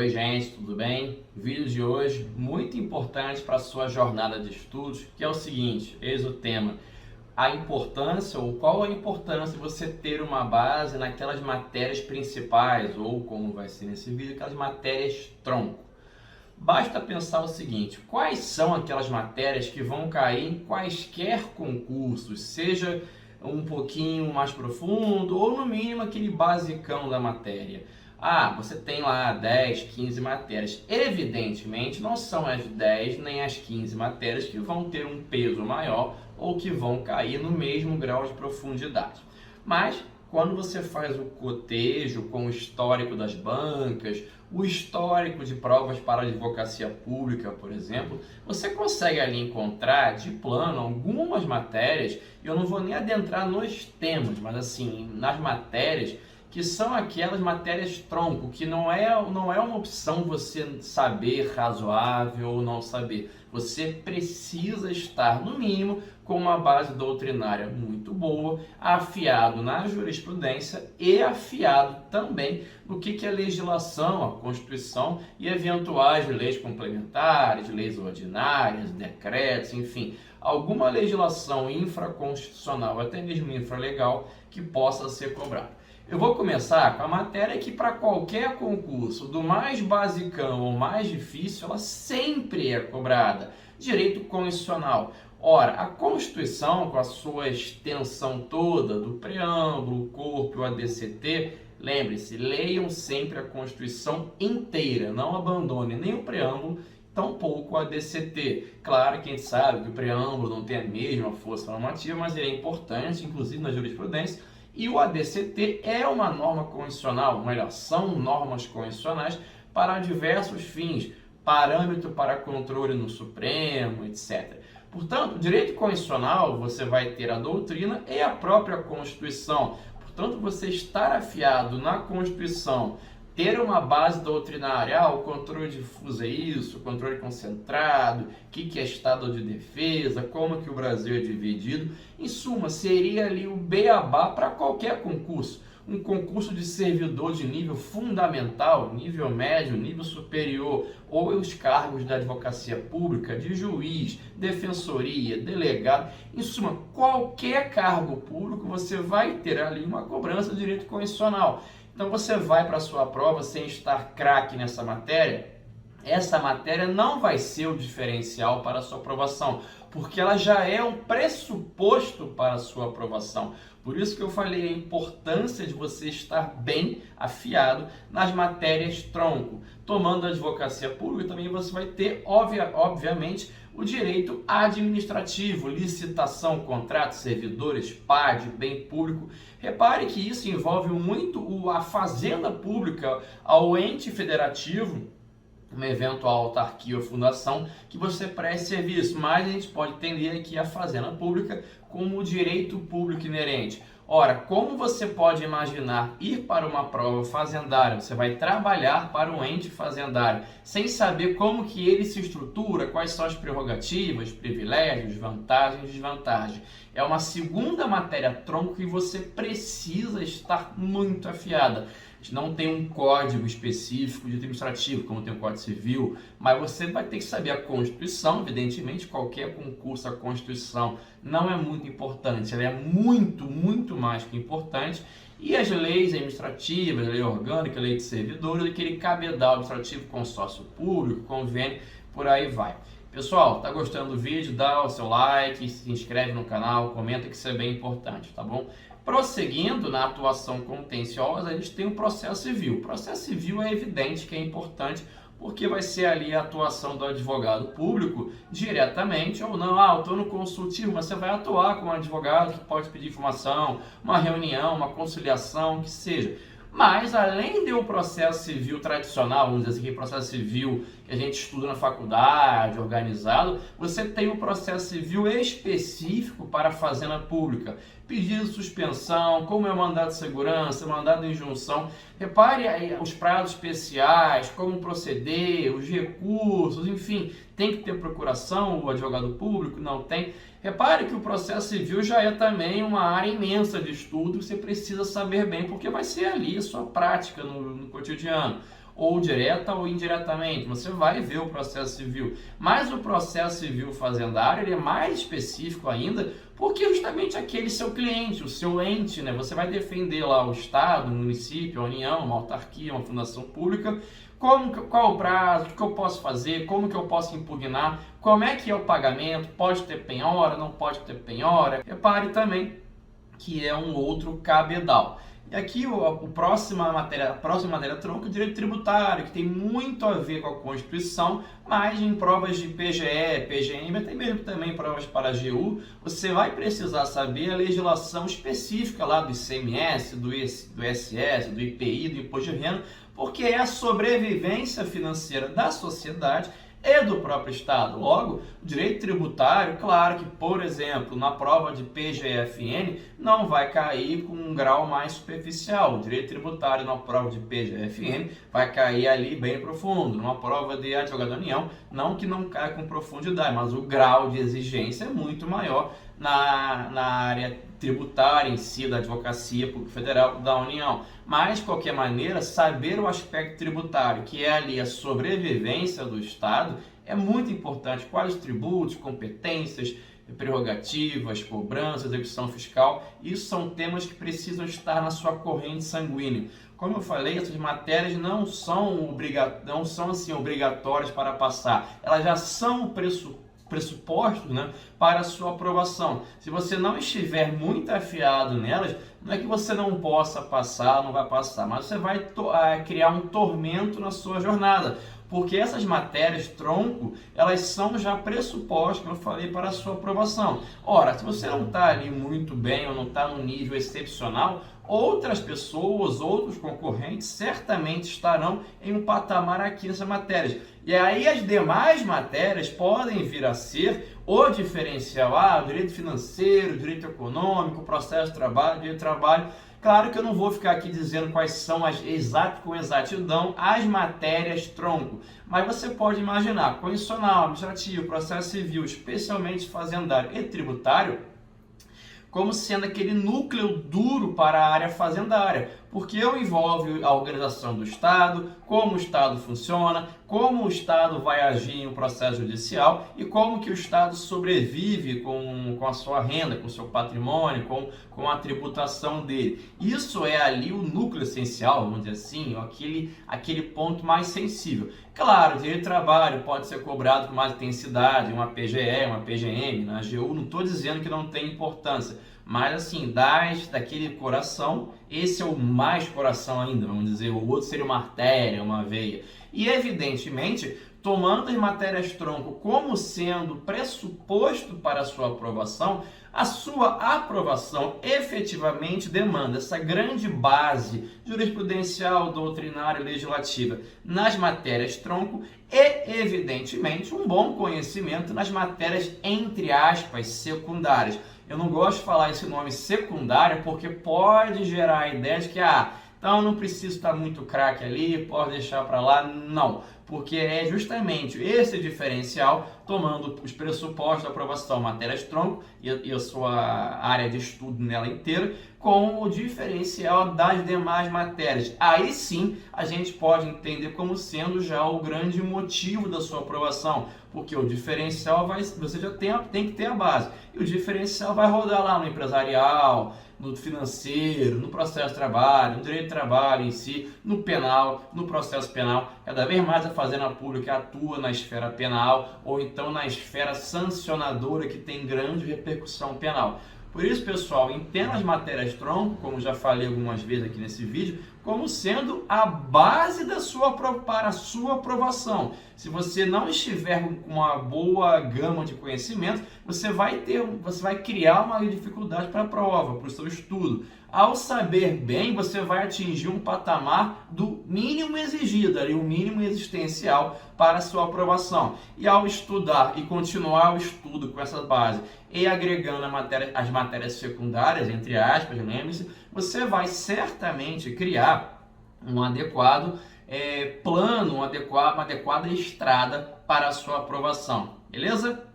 Oi gente, tudo bem? O vídeo de hoje muito importante para a sua jornada de estudos, que é o seguinte, eis o tema: a importância ou qual a importância de você ter uma base naquelas matérias principais, ou como vai ser nesse vídeo, aquelas matérias tronco. Basta pensar o seguinte: quais são aquelas matérias que vão cair em quaisquer concursos, seja um pouquinho mais profundo ou no mínimo aquele basicão da matéria. Você tem lá 10, 15 matérias. Evidentemente não são as 10 nem as 15 matérias que vão ter um peso maior ou que vão cair no mesmo grau de profundidade. Mas quando você faz o cotejo com o histórico das bancas, o histórico de provas para a advocacia pública, por exemplo, você consegue ali encontrar de plano algumas matérias, e eu não vou nem adentrar nos temas, mas assim, nas matérias que são aquelas matérias tronco, que não é uma opção você saber razoável ou não saber. Você precisa estar, no mínimo, com uma base doutrinária muito boa, afiado na jurisprudência e afiado também no que é legislação, a Constituição e eventuais leis complementares, leis ordinárias, decretos, enfim, alguma legislação infraconstitucional, até mesmo infralegal, que possa ser cobrada. Eu vou começar com a matéria que para qualquer concurso, do mais basicão ao mais difícil, ela sempre é cobrada: direito constitucional. Ora, a Constituição, com a sua extensão toda, do preâmbulo, o corpo e o ADCT, lembre-se, leiam sempre a Constituição inteira, não abandone nem o preâmbulo, tampouco o ADCT. Claro que a gente sabe que o preâmbulo não tem a mesma força normativa, mas ele é importante, inclusive na jurisprudência. E o ADCT é uma norma constitucional, melhor, são normas constitucionais para diversos fins, parâmetro para controle no Supremo, etc. Portanto, direito constitucional, você vai ter a doutrina e a própria Constituição. Portanto, você estar afiado na Constituição, ter uma base doutrinária, o controle difuso é isso, o controle concentrado, o que é estado de defesa, como que o Brasil é dividido. Em suma, seria ali o beabá para qualquer concurso. Um concurso de servidor de nível fundamental, nível médio, nível superior, ou os cargos da advocacia pública, de juiz, defensoria, delegado. Em suma, qualquer cargo público você vai ter ali uma cobrança de direito constitucional. Então você vai para a sua prova sem estar craque nessa matéria, essa matéria não vai ser o diferencial para a sua aprovação, porque ela já é um pressuposto para a sua aprovação. Por isso que eu falei a importância de você estar bem afiado nas matérias tronco. Tomando a advocacia pública, também você vai ter, obviamente, o direito administrativo, licitação, contrato, servidores, PAD, bem público. Repare que isso envolve muito a fazenda pública, ao ente federativo, uma eventual autarquia ou fundação que você preste serviço, mas a gente pode entender aqui a fazenda pública como o direito público inerente. Ora, como você pode imaginar ir para uma prova fazendária? Você vai trabalhar para um ente fazendário sem saber como que ele se estrutura, quais são as prerrogativas, privilégios, vantagens e desvantagens. É uma segunda matéria tronco que você precisa estar muito afiada. A gente não tem um código específico de administrativo, como tem o Código Civil, mas você vai ter que saber a Constituição. Evidentemente, qualquer concurso, a Constituição não é muito importante, ela é muito mais que importante. E as leis administrativas, a lei orgânica, a lei de servidores, aquele cabedal administrativo, consórcio público, convênio, por aí vai. Pessoal, tá gostando do vídeo? Dá o seu like, se inscreve no canal, comenta, que isso é bem importante, tá bom? Prosseguindo na atuação contenciosa, a gente tem o processo civil. O processo civil é evidente que é importante, porque vai ser ali a atuação do advogado público diretamente ou não. Eu estou no consultivo, mas você vai atuar como advogado que pode pedir informação, uma reunião, uma conciliação, que seja. Mas, além do processo civil tradicional, vamos dizer assim, processo civil que a gente estuda na faculdade, organizado, você tem um processo civil específico para a fazenda pública. Pedido de suspensão, como é o mandado de segurança, mandado de injunção. Repare aí os prazos especiais, como proceder, os recursos, enfim, tem que ter procuração, o advogado público não tem. Repare que o processo civil já é também uma área imensa de estudo que você precisa saber bem, porque vai ser ali a sua prática no cotidiano. ou direta ou indiretamente, você vai ver o processo civil. Mas o processo civil fazendário ele é mais específico ainda, porque justamente aquele seu cliente, o seu ente, né? Você vai defender lá o Estado, o município, a União, uma autarquia, uma fundação pública. Qual o prazo, o que eu posso fazer, como que eu posso impugnar, como é que é o pagamento, pode ter penhora, não pode ter penhora. Repare também que é um outro cabedal. E aqui a próxima matéria tronco é o direito tributário, que tem muito a ver com a Constituição, mas em provas de PGE, PGM, até mesmo também provas para a AGU, você vai precisar saber a legislação específica lá do ICMS, do ISS, do IPI, do Imposto de Renda, porque é a sobrevivência financeira da sociedade e do próprio Estado. Logo, o direito tributário, claro que, por exemplo, na prova de PGFN, não vai cair com um grau mais superficial. O direito tributário na prova de PGFN vai cair ali bem profundo. Numa prova de advogado da União, não que não caia com profundidade, mas o grau de exigência é muito maior na área tributária em si, da Advocacia Pública Federal da União. Mas, de qualquer maneira, saber o aspecto tributário, que é ali a sobrevivência do Estado, é muito importante. Quais os tributos, competências, prerrogativas, cobranças, execução fiscal, isso são temas que precisam estar na sua corrente sanguínea. Como eu falei, essas matérias não são obrigatórias para passar, elas já são pressupostos, né, para a sua aprovação. Se você não estiver muito afiado nelas, não é que você não possa passar, não vai passar, mas você vai criar um tormento na sua jornada, porque essas matérias tronco, elas são já pressupostos, como eu falei, para a sua aprovação. Ora, se você não está ali muito bem ou não está num nível excepcional, outras pessoas, outros concorrentes certamente estarão em um patamar aqui nessas matérias. E aí as demais matérias podem vir a ser o diferencial, o direito financeiro, direito econômico, processo de trabalho, direito de trabalho. Claro que eu não vou ficar aqui dizendo quais são com exatidão as matérias tronco, mas você pode imaginar, constitucional, administrativo, processo civil, especialmente fazendário e tributário, como sendo aquele núcleo duro para a área fazendária, porque envolve a organização do Estado, como o Estado funciona, como o Estado vai agir em um processo judicial e como que o Estado sobrevive com a sua renda, com o seu patrimônio, com a tributação dele. Isso é ali o núcleo essencial, vamos dizer assim, aquele ponto mais sensível. Claro, o direito de trabalho pode ser cobrado com mais intensidade, uma PGE, uma PGM, na AGU, não estou dizendo que não tem importância, mas assim, daquele coração, esse é o mais coração ainda, vamos dizer, o outro seria uma artéria, uma veia. E evidentemente, tomando as matérias tronco como sendo pressuposto para a sua aprovação, a sua aprovação efetivamente demanda essa grande base jurisprudencial, doutrinária e legislativa nas matérias tronco e, evidentemente, um bom conhecimento nas matérias, entre aspas, secundárias. Eu não gosto de falar esse nome secundário porque pode gerar a ideia de que, então não preciso estar muito craque ali, pode deixar para lá. Não, porque é justamente esse diferencial, tomando os pressupostos da aprovação, matérias tronco e a sua área de estudo nela inteira, com o diferencial das demais matérias. Aí sim a gente pode entender como sendo já o grande motivo da sua aprovação, porque o diferencial você já tem que ter a base, e o diferencial vai rodar lá no empresarial, no financeiro, no processo de trabalho, no direito de trabalho em si, no penal, no processo penal. Cada vez mais a Fazenda Pública atua na esfera penal ou então na esfera sancionadora, que tem grande repercussão penal. Por isso, pessoal, entenda as matérias tronco, como já falei algumas vezes aqui nesse vídeo, como sendo a base para a sua aprovação. Se você não estiver com uma boa gama de conhecimentos, você vai criar uma dificuldade para a prova, para o seu estudo. Ao saber bem, você vai atingir um patamar do mínimo exigido, ali, o mínimo existencial para a sua aprovação. E ao estudar e continuar o estudo com essa base e agregando as matérias secundárias, entre aspas, lembre-se, você vai certamente criar um adequado plano, uma adequada estrada para a sua aprovação. Beleza?